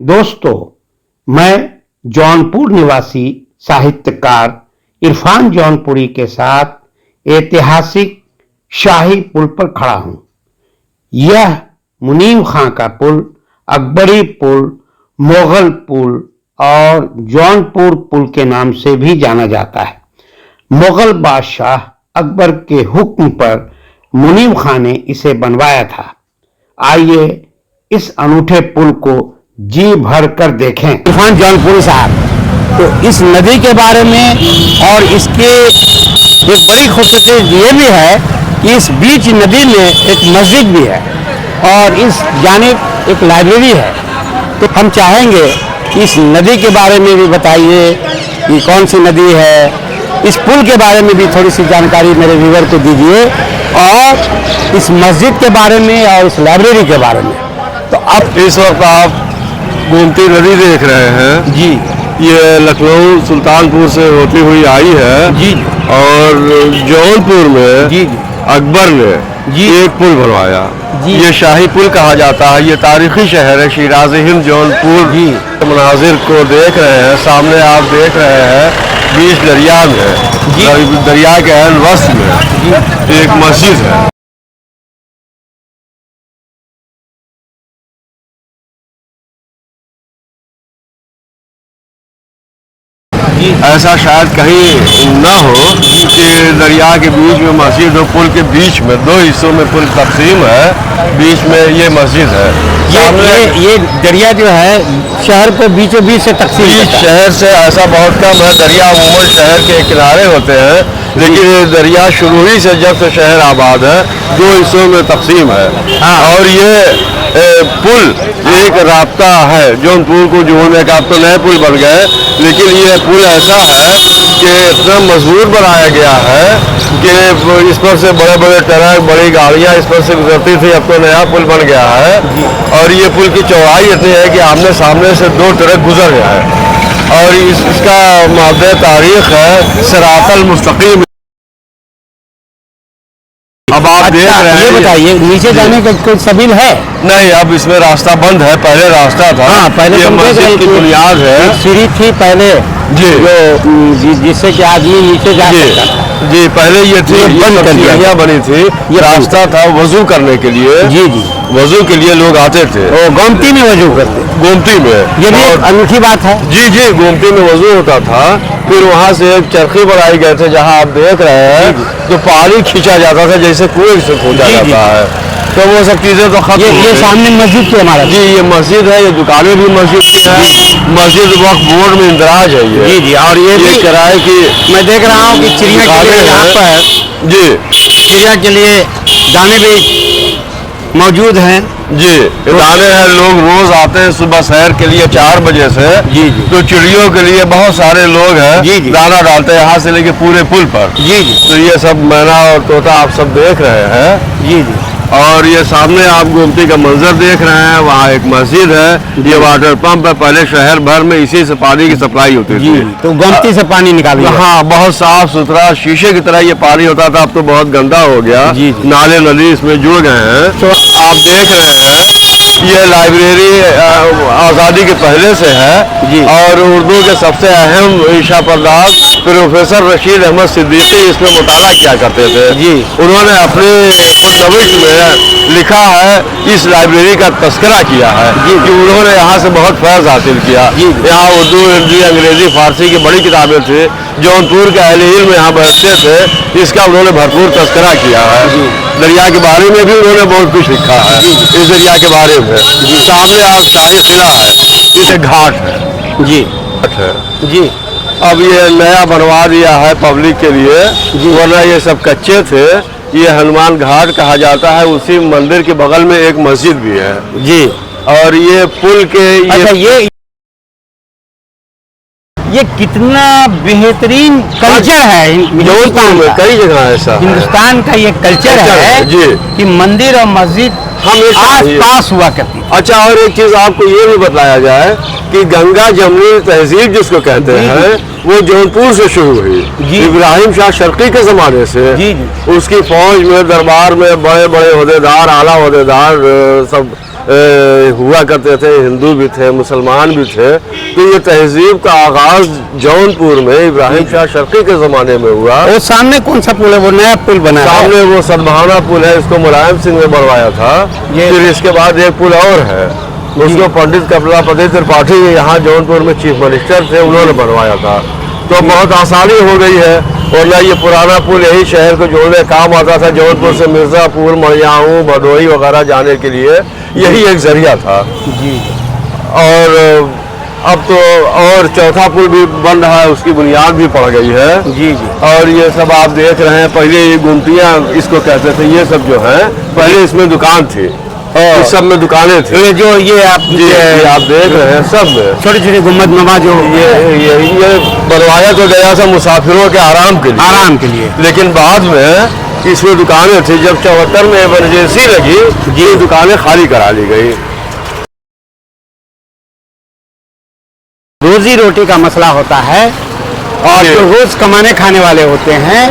दोस्तों, मैं जौनपुर निवासी साहित्यकार इरफान जौनपुरी के साथ ऐतिहासिक शाही पुल पर खड़ा हूं। यह मुनीम खां का पुल, अकबरी पुल, मुगल पुल और जौनपुर पुल के नाम से भी जाना जाता है। मुगल बादशाह अकबर के हुक्म पर मुनीम खां ने इसे बनवाया था। आइए इस अनूठे पुल को जी भर कर देखें। इरफान जौनपुरी साहब, तो इस नदी के बारे में और इसके एक बड़ी खूबसूरती ये भी है कि इस बीच नदी में एक मस्जिद भी है और इस जानिब एक लाइब्रेरी है। तो हम चाहेंगे कि इस नदी के बारे में भी बताइए कि कौन सी नदी है, इस पुल के बारे में भी थोड़ी सी जानकारी मेरे व्यूअर को दीजिए और इस मस्जिद के बारे में और इस लाइब्रेरी के बारे में। तो अब इस वक्त आप गोमती नदी देख रहे हैं जी। ये लखनऊ सुल्तानपुर से होती हुई आई है जी। और जौनपुर में जी अकबर ने जी एक पुल बनवाया। ये शाही पुल कहा जाता है। ये तारीखी शहर है शिराज हिंद जौनपुर। जी। मनाजिर को देख रहे हैं, सामने आप देख रहे हैं बीच दरिया में, दरिया के एन वस्त में एक मस्जिद है। ऐसा शायद कहीं न हो कि दरिया के बीच में मस्जिद हो। पुल के बीच में दो हिस्सों में पुल तकसीम है, बीच में ये मस्जिद है। ये दरिया जो है शहर को बीचों बीच से तकसीम बीच शहर से ऐसा बहुत कम है। दरिया अमूमन शहर के किनारे होते हैं, लेकिन ये दरिया शुरू ही से जब से शहर आबाद है दो हिस्सों में तकसीम है। हाँ। और ये पुल एक रास्ता है जौनपुर को जोड़ने का। अब तो नए पुल बन गए, लेकिन ये पुल ऐसा है कि इतना मजबूत बनाया गया है कि इस पर से बड़े बड़े ट्रक, बड़ी गाड़ियां इस पर से गुजरती थी। अब तो नया पुल बन गया है और ये पुल की चौड़ाई इतनी है कि आमने सामने से दो ट्रक गुजर गया है। और इसका मादे तारीख है सिरातल मुस्तकीम। अब आप देख रहे हैं, ये बताइए नीचे जाने का कोई सबील है? नहीं, अब इसमें रास्ता बंद है। पहले रास्ता था। हाँ, पहले ये मस्जिद की बुनियाद है। सीढ़ी थी पहले जी, जो जिससे कि आदमी नीचे जा सकता था। जी, पहले ये थी, बंद कर दिया बनी थी। ये रास्ता था वजू करने के लिए। जी जी, वजू के लिए लोग आते थे। वो गोमती में वजू करते, गोमती में। ये भी अनूठी बात है। जी जी, गोमती में वजू होता था। फिर वहाँ से एक चरखी बनाई गए थे जहाँ आप देख रहे हैं, जो पानी खींचा जाता था जैसे कुएं से खोजा जाता है। तो वो सब चीजें तो खत्म। ये सामने मस्जिद की हमारा। जी, ये मस्जिद है। ये दुकानें भी मस्जिद की है। मस्जिद वक्फ बोर्ड में इंदराज है ये। जी जी, और ये भी किराए की। मैं देख रहा हूँ कि चिड़िया के लिए यहाँ पर जी, चिड़िया के लिए दाने भी मौजूद हैं। जी, दाने हैं। लोग रोज आते हैं सुबह सैर के लिए 4 बजे से। जी जी, तो चिड़ियों के लिए बहुत सारे लोग हैं। जी जी, दाना डालते हैं यहाँ से लेके पूरे पुल पर। जी जी, तो ये सब मैना और तोता आप सब देख रहे हैं। जी जी, और ये सामने आप गोमती का मंजर देख रहे हैं। वहाँ एक मस्जिद है। ये वाटर पंप है। पहले शहर भर में इसी से पानी की सप्लाई होती थी। तो गोमती से पानी निकालिए। हाँ, बहुत साफ सुथरा शीशे की तरह ये पानी होता था। अब तो बहुत गंदा हो गया। जी, नाले नदी इसमें जुड़ गए हैं। तो आप देख रहे हैं ये लाइब्रेरी आज़ादी के पहले से है। जी। और उर्दू के सबसे अहम ईशा पर्दाज प्रोफेसर रशीद अहमद सिद्दीकी इसमें मुताला किया करते थे। जी। उन्होंने अपने नविश में लिखा है, इस लाइब्रेरी का तस्करा किया है कि उन्होंने यहाँ से बहुत फैज़ हासिल किया। यहाँ उर्दू, हिंदी, अंग्रेजी, फारसी की बड़ी किताबें थी। जौनपुर के अहले इल्म यहाँ बैठते थे। इसका उन्होंने भरपूर तस्करा किया है। दरिया के बारे में भी उन्होंने बहुत कुछ लिखा है। इस दरिया के बारे में सामने आप शाही किला है, इसे घाट है। जी जी, अब ये नया बनवा दिया है पब्लिक के लिए, वरना ये सब कच्चे थे। ये हनुमान घाट कहा जाता है। उसी मंदिर के बगल में एक मस्जिद भी है। जी, और ये पुल के अच्छा, ये कितना बेहतरीन कल्चर है जौनपुर में। कई जगह ऐसा हिंदुस्तान का ये कल्चर है जी कि मंदिर और मस्जिद आस पास हुआ करती। अच्छा, और एक चीज आपको ये भी बताया जाए कि गंगा जमुनी तहजीब जिसको कहते हैं, वो जौनपुर से शुरू हुई। इब्राहिम शाह शर्की के जमाने से। उसकी फौज में, दरबार में बड़े बड़े ओहदेदार, आला ओहदेदार सब हुआ करते थे, हिंदू भी थे, मुसलमान भी थे। तो ये तहजीब का आगाज जौनपुर में इब्राहिम शाह शर्की के ज़माने में हुआ। वो सामने कौन सा पुल है? वो नया पुल बना है। सामने वो सदभावना पुल है, इसको मुलायम सिंह ने बनवाया था। फिर इसके बाद एक पुल और है, उसको पंडित कमलापति त्रिपाठी यहाँ जौनपुर में चीफ मिनिस्टर थे, उन्होंने बनवाया था। तो बहुत आसानी हो गई है। और ना ये पुराना पुल यही शहर को जोड़ने काम आता था, जौनपुर से मिर्ज़ापुर, मरियाऊँ, भदोही वगैरह जाने के लिए यही एक जरिया था जी। और अब तो और चौथा पुल भी बन रहा है, उसकी बुनियाद भी पड़ गई है। जी जी। और ये सब आप देख रहे हैं, पहले ये गुमटियाँ इसको कहते थे, ये सब जो है पहले इसमें दुकान थी, इस सब में दुकानें थी। ये जो ये आप देख रहे हैं सब में छोटी छोटी गुम्बद नुमा जो ये बनवाया तो गया था मुसाफिरों के आराम के लिए, लेकिन बाद में इसमें दुकानें थी। जब 74 में इमरजेंसी लगी, ये दुकानें खाली करा ली गई। रोजी रोटी का मसला होता है और जो रोज कमाने खाने वाले होते हैं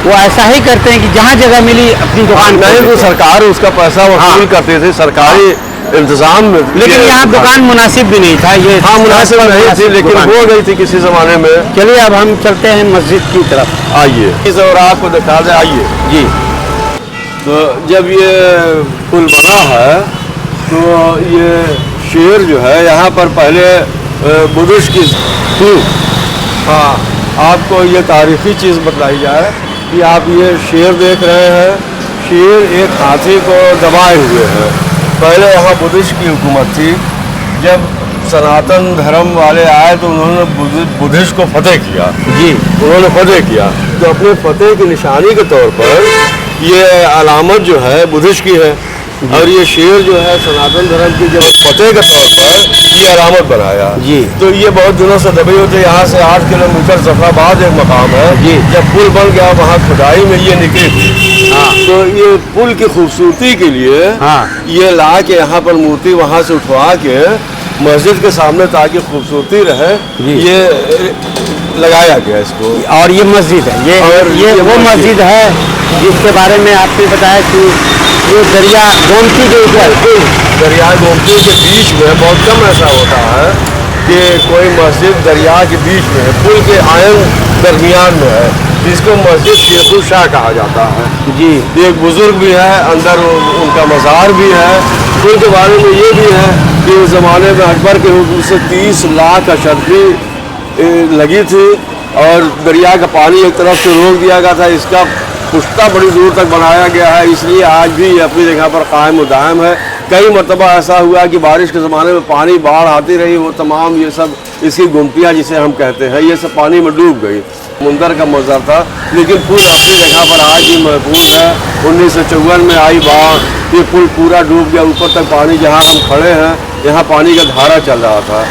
वो ऐसा ही करते हैं कि जहाँ जगह मिली अपनी दुकान नहीं तो सरकार उसका पैसा वसूल करती थी, सरकारी इंतजाम में। लेकिन यहाँ दुकान मुनासिब भी नहीं था ये। हाँ, मुनासिब नहीं थी, लेकिन हो गई थी किसी जमाने में। चलिए अब हम चलते हैं मस्जिद की तरफ। आइए इस और आपको दिखा दें, आइए जी। तो जब ये पुल बना है तो ये शेर जो है यहाँ पर पहले बुद्धिस्ट की थी। हाँ, आपको ये तारीखी चीज़ बताई जाए कि आप ये शेर देख रहे हैं, शेर एक हाथी को दबाए हुए है। पहले यहाँ बुद्धिस्ट की हुकूमत थी। जब सनातन धर्म वाले आए तो उन्होंने बुद्धिस्ट को फतेह किया। जी, उन्होंने फतेह किया तो अपने फतेह की निशानी के तौर पर ये अलामत जो है बुद्धिस्ट की है, और ये शेर जो है सनातन धर्म की जब फतेह के तौर पर ये अलामत बनाया। जी। तो ये बहुत दिनों से दबी होती है। यहाँ से 8 किलोमीटर जफराबाद एक मकाम है। जी। जब पुल बन गया वहाँ खुदाई में ये निकली थी। हाँ। तो ये पुल की खूबसूरती के लिए हाँ। ये ला के यहाँ पर मूर्ति वहाँ से उठवा के मस्जिद के सामने ताकि खूबसूरती रहे, ये लगाया गया इसको। और ये मस्जिद है, ये वो मस्जिद है जिसके बारे में आपने बताया कि ये दरिया गोमती के ऊपर, दरिया गोमती के बीच में बहुत कम ऐसा होता है कि कोई मस्जिद दरिया के बीच में है, पुल के आयन दरमियान में है, जिसको मस्जिद शेखुल शाह कहा जाता है। जी। एक बुजुर्ग भी है, अंदर उनका मज़ार भी है। पुल के बारे में ये भी है कि उस ज़माने में अकबर के हुक्म से 30 लाख अशर्फी लगी थी और दरिया का पानी एक तरफ से रोक दिया गया था। इसका पुश्ता बड़ी दूर तक बनाया गया है, इसलिए आज भी अपनी जगह पर कायम दायम है। कई मरतबा ऐसा हुआ कि बारिश के ज़माने में पानी बाढ़ आती रही, वो तमाम ये सब इसकी गुमटियाँ जिसे हम कहते हैं ये सब पानी में डूब गई। समुंदर का मंजर था, लेकिन पुल अपनी जगह पर आज भी महफूज है। 1954 में आई बाढ़, ये पुल पूरा डूब गया, ऊपर तक पानी। जहाँ हम खड़े हैं यहाँ पानी का धारा चल रहा था।